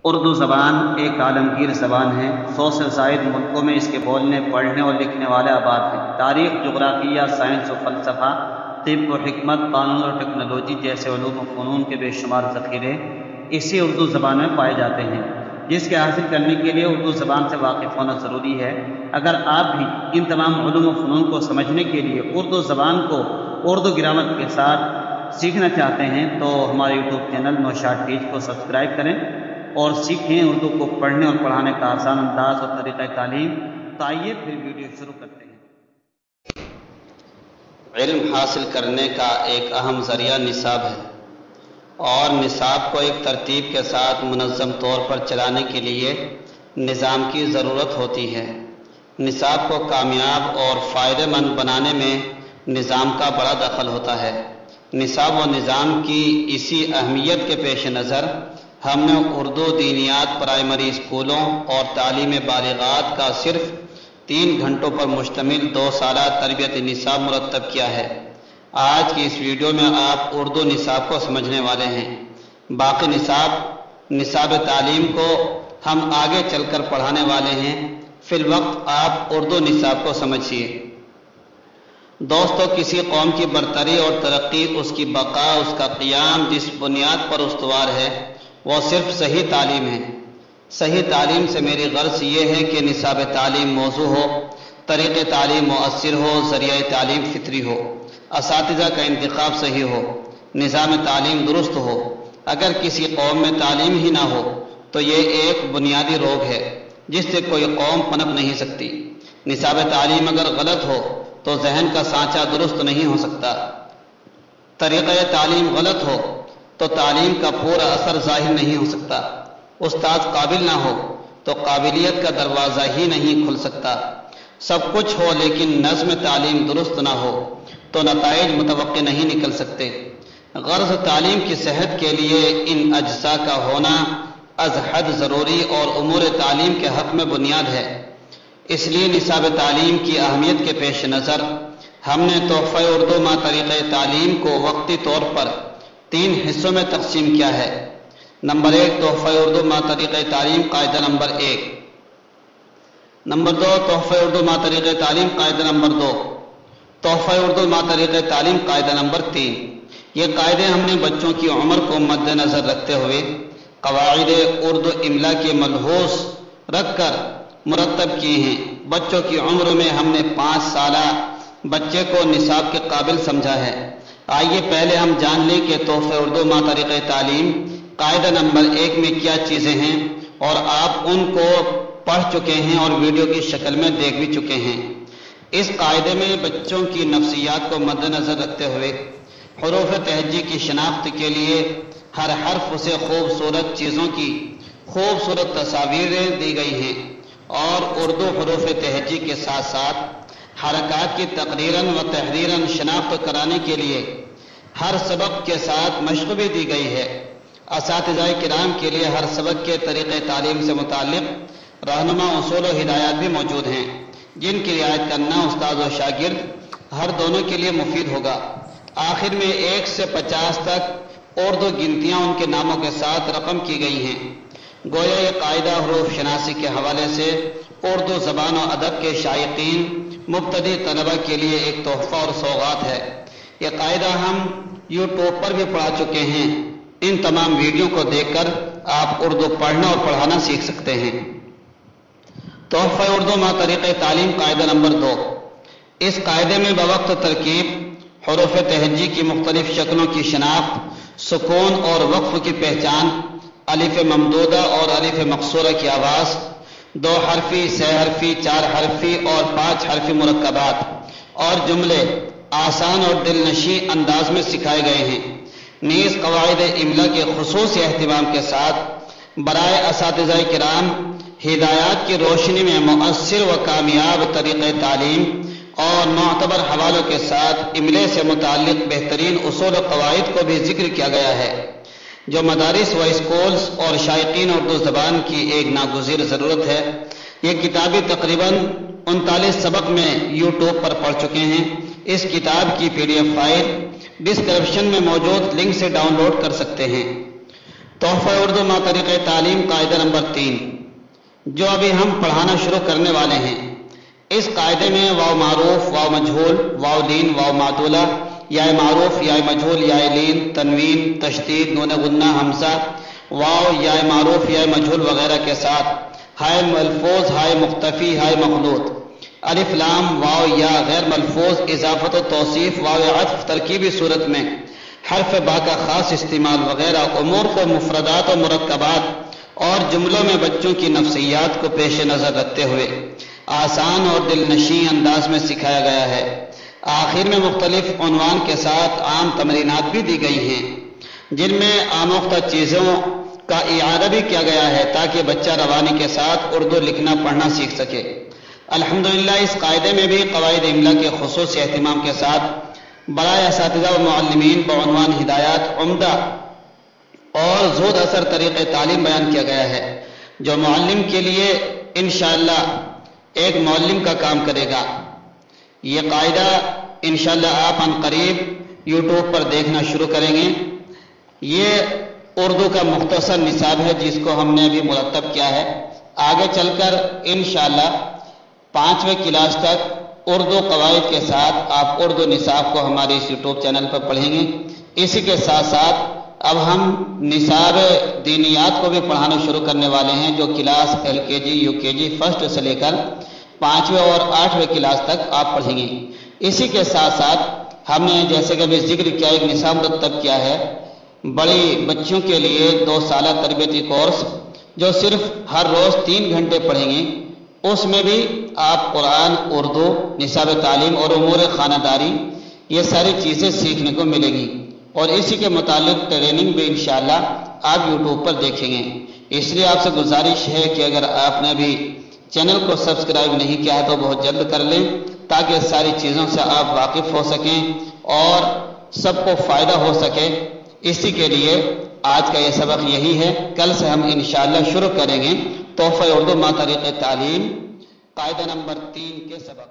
اردو زبان ایک عالمگیر زبان ہے۔ 100 سے زائد ملکوں میں اس کے بولنے، پڑھنے اور لکھنے والے آباد ہیں۔ تاریخ، جغرافیہ، سائنس و فلسفہ، طب و حکمت، قانون اور ٹیکنالوجی جیسے علوم و فنون کے بے شمار ذخیرے اسی اردو زبان میں پائے جاتے ہیں، جس کے حاصل کرنے کے لیے اردو زبان سے واقف ہونا ضروری ہے۔ اگر آپ بھی ان تمام علوم و فنون کو سمجھنے کے لیے اردو زبان کو اردو گرامر کے ساتھ سیکھنا چاہتے ہیں تو ہمارے یوٹیوب چینل نوشاد ٹیچ کو سبسکرائب کریں اور سیکھیں اردو کو پڑھنے اور پڑھانے کا آسان انداز اور طریقہ تعلیم۔ تو آئیے پھر ویڈیو شروع کرتے ہیں۔ علم حاصل کرنے کا ایک اہم ذریعہ نصاب ہے، اور نصاب کو ایک ترتیب کے ساتھ منظم طور پر چلانے کے لیے نظام کی ضرورت ہوتی ہے۔ نصاب کو کامیاب اور فائدہ مند بنانے میں نظام کا بڑا دخل ہوتا ہے۔ نصاب و نظام کی اسی اہمیت کے پیش نظر ہم نے اردو دینیات پرائمری اسکولوں اور تعلیم بالغات کا صرف 3 گھنٹوں پر مشتمل 2 سالہ تربیت نصاب مرتب کیا ہے۔ آج کی اس ویڈیو میں آپ اردو نصاب کو سمجھنے والے ہیں۔ باقی نصاب تعلیم کو ہم آگے چل کر پڑھانے والے ہیں۔ فی الوقت آپ اردو نصاب کو سمجھیے۔ دوستو، کسی قوم کی برتری اور ترقی، اس کی بقا، اس کا قیام جس بنیاد پر استوار ہے وہ صرف صحیح تعلیم ہے۔ صحیح تعلیم سے میری غرض یہ ہے کہ نصاب تعلیم موضوع ہو، طریق تعلیم مؤثر ہو، ذریعہ تعلیم فطری ہو، اساتذہ کا انتخاب صحیح ہو، نظام تعلیم درست ہو۔ اگر کسی قوم میں تعلیم ہی نہ ہو تو یہ ایک بنیادی روگ ہے جس سے کوئی قوم پنپ نہیں سکتی۔ نصاب تعلیم اگر غلط ہو تو ذہن کا سانچہ درست نہیں ہو سکتا۔ طریقہ تعلیم غلط ہو تو تعلیم کا پورا اثر ظاہر نہیں ہو سکتا۔ استاد قابل نہ ہو تو قابلیت کا دروازہ ہی نہیں کھل سکتا۔ سب کچھ ہو لیکن نظم تعلیم درست نہ ہو تو نتائج متوقع نہیں نکل سکتے۔ غرض تعلیم کی صحت کے لیے ان اجزاء کا ہونا از حد ضروری اور امور تعلیم کے حق میں بنیاد ہے۔ اس لیے نصاب تعلیم کی اہمیت کے پیش نظر ہم نے تحفہ اردو ما طریقہ تعلیم کو وقتی طور پر 3 حصوں میں تقسیم کیا ہے۔ نمبر 1، تحفہ اردو ما طریقہ تعلیم قاعدہ نمبر 1۔ نمبر 2، تحفہ اردو ما طریقہ تعلیم قاعدہ نمبر 2۔ تحفہ اردو ما طریقہ تعلیم قاعدہ نمبر 3۔ یہ قاعدے ہم نے بچوں کی عمر کو مد نظر رکھتے ہوئے قواعد اردو املا کے ملحوظ رکھ کر مرتب کیے ہیں۔ بچوں کی عمر میں ہم نے 5 سالہ بچے کو نصاب کے قابل سمجھا ہے۔ آئیے پہلے ہم جان لیں کہ تحفہ اردو ما طریقہ تعلیم قاعدہ نمبر 1 میں کیا چیزیں ہیں، اور آپ ان کو پڑھ چکے ہیں اور ویڈیو کی شکل میں دیکھ بھی چکے ہیں۔ اس قاعدے میں بچوں کی نفسیات کو مد نظر رکھتے ہوئے حروف تہجی کی شناخت کے لیے ہر حرف سے خوبصورت چیزوں کی خوبصورت تصاویریں دی گئی ہیں، اور اردو حروف تہجی کے ساتھ ساتھ حرکات کی تقریراً و تحریراً شناخت کرانے کے لیے ہر سبق کے ساتھ مشق بھی دی گئی ہے۔ اساتذہ کرام کے لیے ہر سبق کے طریقہ تعلیم سے متعلق رہنما اصول و ہدایات بھی موجود ہیں، جن کی رعایت کرنا استاد و شاگرد ہر دونوں کے لیے مفید ہوگا۔ آخر میں 1 سے 50 تک اردو گنتیاں ان کے ناموں کے ساتھ رقم کی گئی ہیں۔ گویا یہ قاعدہ حروف شناسی کے حوالے سے اردو زبان و ادب کے شائقین مبتدی طلبہ کے لیے ایک تحفہ اور سوغات ہے۔ یہ قاعدہ ہم یوٹیوب پر بھی پڑھا چکے ہیں۔ ان تمام ویڈیو کو دیکھ کر آپ اردو پڑھنا اور پڑھانا سیکھ سکتے ہیں۔ تحفہ اردو ما طریقہ تعلیم قاعدہ نمبر 2۔ اس قاعدے میں بوقت ترکیب حروف تہجی کی مختلف شکلوں کی شناخت، سکون اور وقف کی پہچان، الف ممدودہ اور الف مقصورہ کی آواز، 2 حرفی، 6 حرفی، 4 حرفی اور 5 حرفی مرکبات اور جملے آسان اور دلنشیں انداز میں سکھائے گئے ہیں۔ نیز قواعد املا کے خصوصی اہتمام کے ساتھ برائے اساتذہ کرام ہدایات کی روشنی میں مؤثر و کامیاب طریقہ تعلیم اور معتبر حوالوں کے ساتھ املے سے متعلق بہترین اصول و قواعد کو بھی ذکر کیا گیا ہے، جو مدارس و اسکولز اور شائقین اردو زبان کی ایک ناگزیر ضرورت ہے۔ یہ کتابی تقریباً 39 سبق میں یوٹیوب پر پڑھ چکے ہیں۔ اس کتاب کی PDF فائل ڈسکرپشن میں موجود لنک سے ڈاؤن لوڈ کر سکتے ہیں۔ تحفہ اردو ما طریقہ تعلیم قاعدہ نمبر 3 جو ابھی ہم پڑھانا شروع کرنے والے ہیں. اس قاعدے میں واو معروف، واو مجہول، واو لین، واو معدولہ، یا معروف، یا مجہول، یا لین، تنوین، تشدید، نون غنہ، حمزہ، واو، یا معروف، یا مجہول وغیرہ کے ساتھ ہائے ملفوظ، ہائے مختفی، ہائے مخلوط، الف لام، واو، یا غیر ملفوظ، اضافت و توصیف، واو عطف، ترکیبی صورت میں حرف با کا خاص استعمال وغیرہ امور کو مفردات و مرکبات اور جملوں میں بچوں کی نفسیات کو پیش نظر رکھتے ہوئے آسان اور دل نشیں انداز میں سکھایا گیا ہے. آخر میں مختلف عنوان کے ساتھ عام تمرینات بھی دی گئی ہیں جن میں آموختہ چیزوں کا اعادہ بھی کیا گیا ہے تاکہ بچہ روانی کے ساتھ اردو لکھنا پڑھنا سیکھ سکے. الحمدللہ اس قاعدے میں بھی قواعد املا کے خصوصی اہتمام کے ساتھ برائے اساتذہ و معلمین بعنوان ہدایات عمدہ اور زود اثر طریقہ تعلیم بیان کیا گیا ہے جو معلم کے لیے انشاءاللہ ایک معلم کا کام کرے گا. یہ قاعدہ انشاءاللہ آپ ان قریب یوٹیوب پر دیکھنا شروع کریں گے. یہ اردو کا مختصر نصاب ہے جس کو ہم نے ابھی مرتب کیا ہے. آگے چل کر انشاءاللہ 5ویں کلاس تک اردو قواعد کے ساتھ آپ اردو نصاب کو ہمارے اس یوٹیوب چینل پر پڑھیں گے. اسی کے ساتھ ساتھ اب ہم نصاب دینیات کو بھی پڑھانا شروع کرنے والے ہیں جو کلاس LKG UKG فرسٹ سے لے کر 5ویں اور 8ویں کلاس تک آپ پڑھیں گے. اسی کے ساتھ ساتھ ہم نے جیسے کہ ابھی ذکر کیا ایک نصاب مرتب کیا ہے بڑی بچوں کے لیے 2 سالہ تربیتی کورس جو صرف ہر روز 3 گھنٹے پڑھیں گے. اس میں بھی آپ قرآن، اردو، نصاب تعلیم اور امور خانہ داری یہ ساری چیزیں سیکھنے کو ملیں گی اور اسی کے متعلق ٹریننگ بھی انشاءاللہ آپ یوٹیوب پر دیکھیں گے. اس لیے آپ سے گزارش ہے کہ اگر آپ نے ابھی چینل کو سبسکرائب نہیں کیا ہے تو بہت جلد کر لیں تاکہ ساری چیزوں سے آپ واقف ہو سکیں اور سب کو فائدہ ہو سکے. اسی کے لیے آج کا یہ سبق یہی ہے. کل سے ہم انشاءاللہ شروع کریں گے تحفہ اردو ما طریقہ تعلیم قاعدہ نمبر 3 کے سبق.